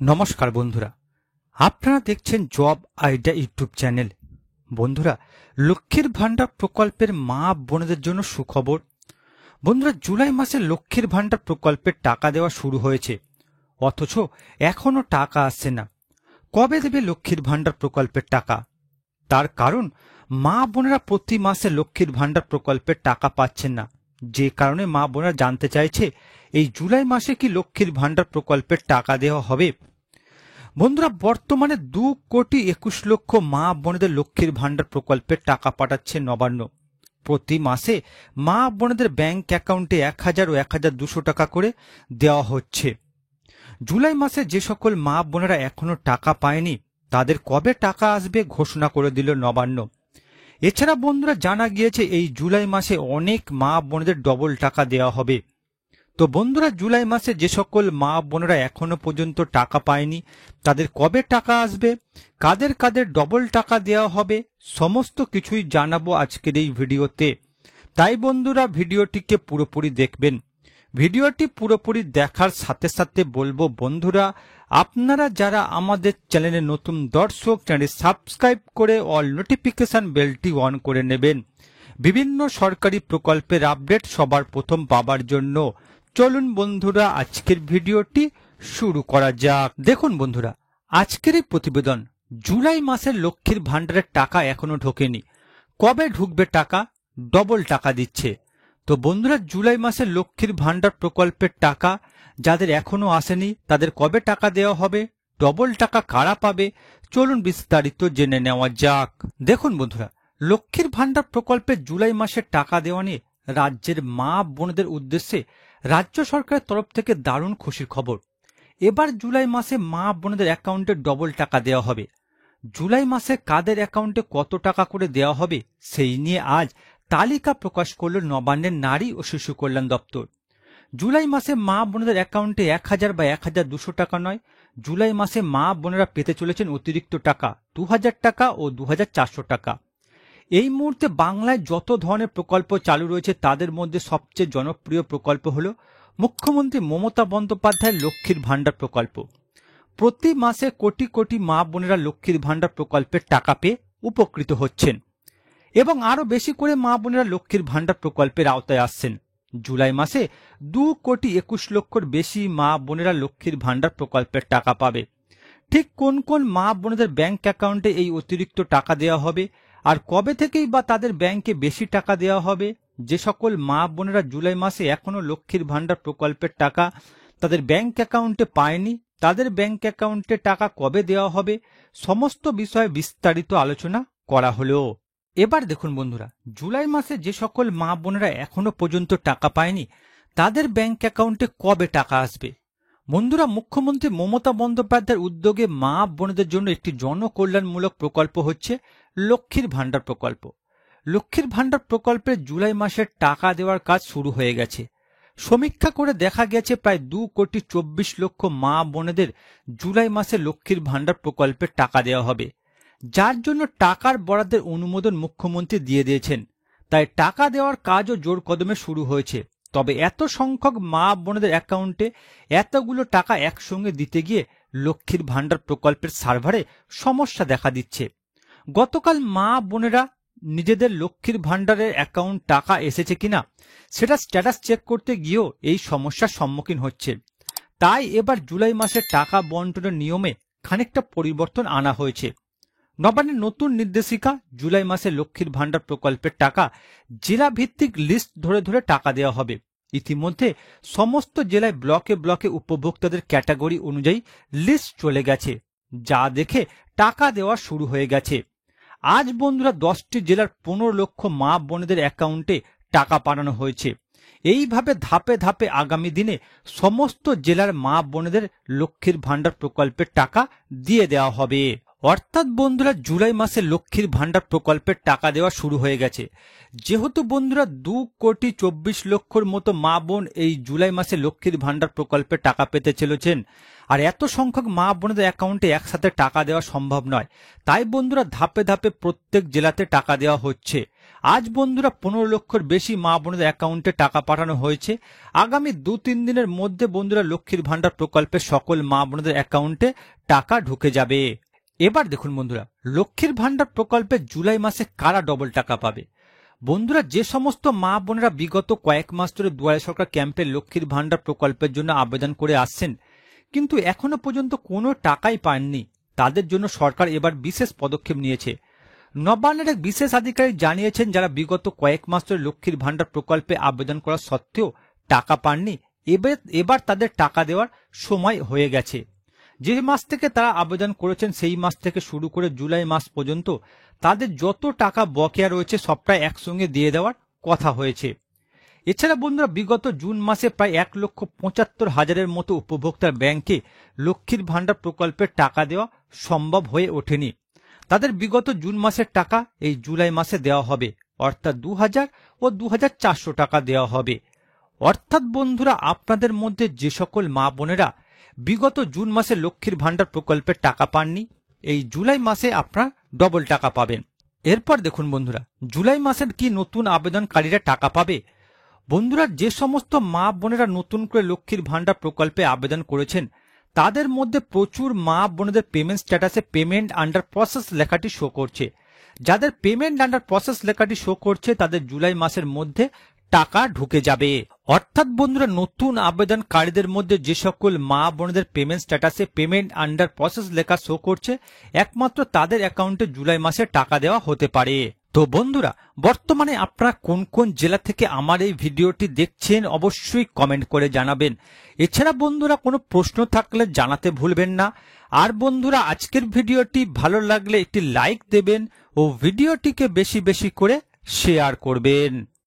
নমস্কার বন্ধুরা, আপনারা দেখছেন জব আইডিয়া ইউটিউব চ্যানেল। বন্ধুরা, লক্ষ্মীর ভান্ডার প্রকল্পের মা বোনদের জন্য সুখবর। বন্ধুরা, জুলাই মাসে লক্ষ্মীর ভান্ডার প্রকল্পের টাকা দেওয়া শুরু হয়েছে, অথচ এখনো টাকা আসছে না। কবে দেবে লক্ষ্মীর ভান্ডার প্রকল্পের টাকা? তার কারণ মা বোনেরা প্রতি মাসে লক্ষ্মীর ভান্ডার প্রকল্পের টাকা পাচ্ছেন না, যে কারণে মা বোনেরা জানতে চাইছে এই জুলাই মাসে কি লক্ষ্মীর ভান্ডার প্রকল্পের টাকা দেওয়া হবে। বন্ধুরা, বর্তমানে 2,21,00,000 মা বোনেদের লক্ষ্মীর ভান্ডার প্রকল্পের টাকা পাঠাচ্ছে নবান্ন। প্রতি মাসে মা বোনেদের ব্যাংক অ্যাকাউন্টে 1,000 ও 1,200 টাকা করে দেওয়া হচ্ছে। জুলাই মাসে যে সকল মা বোনেরা এখনো টাকা পায়নি, তাদের কবে টাকা আসবে ঘোষণা করে দিল নবান্ন। এছাড়া বন্ধুরা, জানা গিয়েছে এই জুলাই মাসে অনেক মা বোনেদের ডবল টাকা দেওয়া হবে। তো বন্ধুরা, জুলাই মাসে যে সকল মা বোনেরা এখনো পর্যন্ত টাকা পায়নি, তাদের কবে টাকা আসবে, কাদের কাদের ডবল টাকা দেওয়া হবে, সমস্ত কিছুই জানাবো আজকের এই ভিডিওতে। তাই বন্ধুরা, ভিডিওটিকে পুরোপুরি দেখবেন। ভিডিওটি পুরোপুরি দেখার সাথে সাথে বলবো বন্ধুরা, আপনারা যারা আমাদের চ্যানেলে নতুন দর্শক, চ্যানেল সাবস্ক্রাইব করে অল নোটিফিকেশন বেলটি অন করে নেবেন বিভিন্ন সরকারি প্রকল্পের আপডেট সবার প্রথম পাবার জন্য। চলুন বন্ধুরা, আজকের ভিডিওটি শুরু করা যাক। দেখুন বন্ধুরা, আজকের এই প্রতিবেদন, জুলাই মাসের লক্ষ্মীর ভান্ডারের টাকা এখনো ঢোকেনি। কবে ঢুকবে টাকা? ডবল টাকা দিচ্ছে। তো বন্ধুরা, জুলাই মাসের লক্ষ্মীর ভান্ডার প্রকল্পের টাকা যাদের এখনো আসেনি, তাদের কবে টাকা দেওয়া হবে, ডবল টাকা কারা পাবে, চলুন বিস্তারিত জেনে নেওয়া যাক। দেখুন বন্ধুরা, লক্ষ্মীর ভান্ডার প্রকল্পে জুলাই মাসের টাকা দেওয়া নিয়ে রাজ্যের মা বোনদের উদ্দেশ্যে রাজ্য সরকারের তরফ থেকে দারুণ খুশির খবর। এবার জুলাই মাসে মা বোনদের অ্যাকাউন্টে ডবল টাকা দেওয়া হবে। জুলাই মাসে কাদের অ্যাকাউন্টে কত টাকা করে দেওয়া হবে সেই নিয়ে আজ তালিকা প্রকাশ করল নবান্নের নারী ও শিশু কল্যাণ দপ্তর। জুলাই মাসে মা বোনদের অ্যাকাউন্টে 1,000 বা 1,200 টাকা নয়, জুলাই মাসে মা বোনেরা পেতে চলেছেন অতিরিক্ত টাকা 2,000 টাকা ও 2,400 টাকা। এই মুহূর্তে বাংলায় যত ধরনের প্রকল্প চালু রয়েছে, তাদের মধ্যে সবচেয়ে জনপ্রিয় প্রকল্প হল মুখ্যমন্ত্রী মমতা বন্দ্যোপাধ্যায়ের লক্ষ্মীর ভান্ডার প্রকল্প। প্রতি মাসে কোটি কোটি মা বোনেরা লক্ষ্মীর ভান্ডার প্রকল্পের টাকা পেয়ে উপকৃত হচ্ছেন এবং আরো বেশি করে মা বোনেরা লক্ষ্মীর ভান্ডার প্রকল্পের আওতায় আসছেন। জুলাই মাসে 2,21,00,000 বেশি মা বোনেরা লক্ষ্মীর ভান্ডার প্রকল্পের টাকা পাবে। ঠিক কোন কোন মা বোনেদের ব্যাংক অ্যাকাউন্টে এই অতিরিক্ত টাকা দেওয়া হবে আর কবে থেকেই বা তাদের ব্যাংকে বেশি টাকা দেওয়া হবে, যে সকল মা বোনেরা জুলাই মাসে এখনো লক্ষ্মীর ভান্ডার প্রকল্পের টাকা তাদের ব্যাংক অ্যাকাউন্টে পায়নি, তাদের ব্যাংক অ্যাকাউন্টে টাকা কবে দেওয়া হবে, সমস্ত বিষয়ে বিস্তারিত আলোচনা করা হলো। এবার দেখুন বন্ধুরা, জুলাই মাসে যে সকল মা বোনেরা এখনো পর্যন্ত টাকা পায়নি, তাদের ব্যাংক অ্যাকাউন্টে কবে টাকা আসবে। বন্ধুরা, মুখ্যমন্ত্রী মমতা বন্দ্যোপাধ্যায়ের উদ্যোগে মা বোনেদের জন্য একটি জনকল্যাণমূলক প্রকল্প হচ্ছে লক্ষ্মীর ভান্ডার প্রকল্প। লক্ষ্মীর ভান্ডার প্রকল্পে জুলাই মাসের টাকা দেওয়ার কাজ শুরু হয়ে গেছে। সমীক্ষা করে দেখা গেছে প্রায় 2,24,00,000 মা বোনেদের জুলাই মাসে লক্ষ্মীর ভান্ডার প্রকল্পের টাকা দেওয়া হবে, যার জন্য টাকার বরাদ্দের অনুমোদন মুখ্যমন্ত্রী দিয়ে দিয়েছেন। তাই টাকা দেওয়ার কাজও জোর কদমে শুরু হয়েছে। তবে এত সংখ্যক মা বোনেদের অ্যাকাউন্টে এতগুলো টাকা একসঙ্গে দিতে গিয়ে লক্ষ্মীর ভান্ডার প্রকল্পের সার্ভারে সমস্যা দেখা দিচ্ছে। গতকাল মা বোনেরা নিজেদের লক্ষ্মীর ভান্ডারের অ্যাকাউন্ট টাকা এসেছে কিনা সেটা স্ট্যাটাস চেক করতে গিয়েও এই সমস্যার সম্মুখীন হচ্ছে। তাই এবার জুলাই মাসের টাকা বন্টনের নিয়মে খানিকটা পরিবর্তন আনা হয়েছে। নবান্নের নতুন নির্দেশিকা, জুলাই মাসে লক্ষ্মীর ভান্ডার প্রকল্পের টাকা জেলা ভিত্তিক লিস্ট ধরে ধরে টাকা দেওয়া হবে। ইতিমধ্যে সমস্ত জেলায় ব্লকে ব্লকে উপভোক্তাদের ক্যাটাগরি অনুযায়ী লিস্ট চলে গেছে, যা দেখে টাকা দেওয়া শুরু হয়ে গেছে। আজ বন্ধুরা, 10টি জেলার 15 লক্ষ মা বোনেদের অ্যাকাউন্টে টাকা পাঠানো হয়েছে। এইভাবে ধাপে ধাপে আগামী দিনে সমস্ত জেলার মা বোনেদের লক্ষ্মীর ভান্ডার প্রকল্পের টাকা দিয়ে দেওয়া হবে। অর্থাৎ বন্ধুরা, জুলাই মাসে লক্ষ্মীর ভান্ডার প্রকল্পের টাকা দেওয়া শুরু হয়ে গেছে। যেহেতু বন্ধুরা 2,24,00,000 মতো মা বোন এই জুলাই মাসে লক্ষ্মীর ভান্ডার প্রকল্পের টাকা পেতে চলেছেন, আর এত সংখ্যক মা বোনদের অ্যাকাউন্টে একসাথে টাকা দেওয়া সম্ভব নয়। তাই বন্ধুরা ধাপে ধাপে প্রত্যেক জেলাতে টাকা দেওয়া হচ্ছে। আজ বন্ধুরা 15 লক্ষের বেশি মা বোনদের অ্যাকাউন্টে টাকা পাঠানো হয়েছে। আগামী 2-3 দিনের মধ্যে বন্ধুরা লক্ষ্মীর ভান্ডার প্রকল্পে সকল মা বোনদের অ্যাকাউন্টে টাকা ঢুকে যাবে। এবার দেখুন বন্ধুরা, লক্ষ্মীর ভান্ডার প্রকল্পে জুলাই মাসে কারা ডবল টাকা পাবে। বন্ধুরা, যে সমস্ত মা বোনেরা বিগত কয়েক মাস ধরে দুয়ারে সরকার ক্যাম্পে লক্ষ্মীর ভান্ডার প্রকল্পের জন্য আবেদন করে আসছেন, কিন্তু এখনো পর্যন্ত কোনো টাকাই পাননি, তাদের জন্য সরকার এবার বিশেষ পদক্ষেপ নিয়েছে। নবান্নের এক বিশেষ আধিকারিক জানিয়েছেন, যারা বিগত কয়েক মাস ধরে লক্ষ্মীর ভান্ডার প্রকল্পে আবেদন করা সত্ত্বেও টাকা পাননি, এবার তাদের টাকা দেওয়ার সময় হয়ে গেছে। যে মাস থেকে তারা আবেদন করেছেন সেই মাস থেকে শুরু করে জুলাই মাস পর্যন্ত তাদের যত টাকা বকেয়া রয়েছে সবটাই একসঙ্গে দিয়ে দেওয়ার কথা হয়েছে। এছাড়া বন্ধুরা, বিগত জুন মাসে প্রায় 1,75,000-এর মতো উপভোক্তার ব্যাংকে লক্ষ্মীর ভান্ডার প্রকল্পের টাকা দেওয়া সম্ভব হয়ে ওঠেনি। তাদের বিগত জুন মাসের টাকা এই জুলাই মাসে দেওয়া হবে, অর্থাৎ 2,000 ও 2,400 টাকা দেওয়া হবে। অর্থাৎ বন্ধুরা, আপনাদের মধ্যে যে সকল মা বোনেরা বিগত জুন মাসে লক্ষ্মীর ভান্ডার প্রকল্পের টাকা পাননি, এই জুলাই মাসে আপনারা ডবল টাকা পাবেন। এরপর দেখুন বন্ধুরা, জুলাই মাসের কি নতুন আবেদনকারীরা টাকা পাবে। বন্ধুরা, যে সমস্ত মা বোনেরা নতুন করে লক্ষ্মীর ভান্ডার প্রকল্পে আবেদন করেছেন, তাদের মধ্যে প্রচুর মা বোনেদের পেমেন্ট স্ট্যাটাসে পেমেন্ট আন্ডার প্রসেস লেখাটি শো করছে। যাদের পেমেন্ট আন্ডার প্রসেস লেখাটি শো করছে তাদের জুলাই মাসের মধ্যে টাকা ঢুকে যাবে। অর্থাৎ বন্ধুরা, নতুন আবেদনকারীদের মধ্যে যে সকল মা বোনদের পেমেন্ট স্ট্যাটাসে পেমেন্ট আন্ডার প্রসেস লেখা শো করছে, একমাত্র তাদের অ্যাকাউন্টে জুলাই মাসে টাকা দেওয়া হতে পারে। তো বন্ধুরা, বর্তমানে আপনারা কোন কোন জেলা থেকে আমার এই ভিডিওটি দেখছেন অবশ্যই কমেন্ট করে জানাবেন। এছাড়া বন্ধুরা, কোনো প্রশ্ন থাকলে জানাতে ভুলবেন না। আর বন্ধুরা, আজকের ভিডিওটি ভালো লাগলে একটি লাইক দেবেন ও ভিডিওটিকে বেশি বেশি করে শেয়ার করবেন।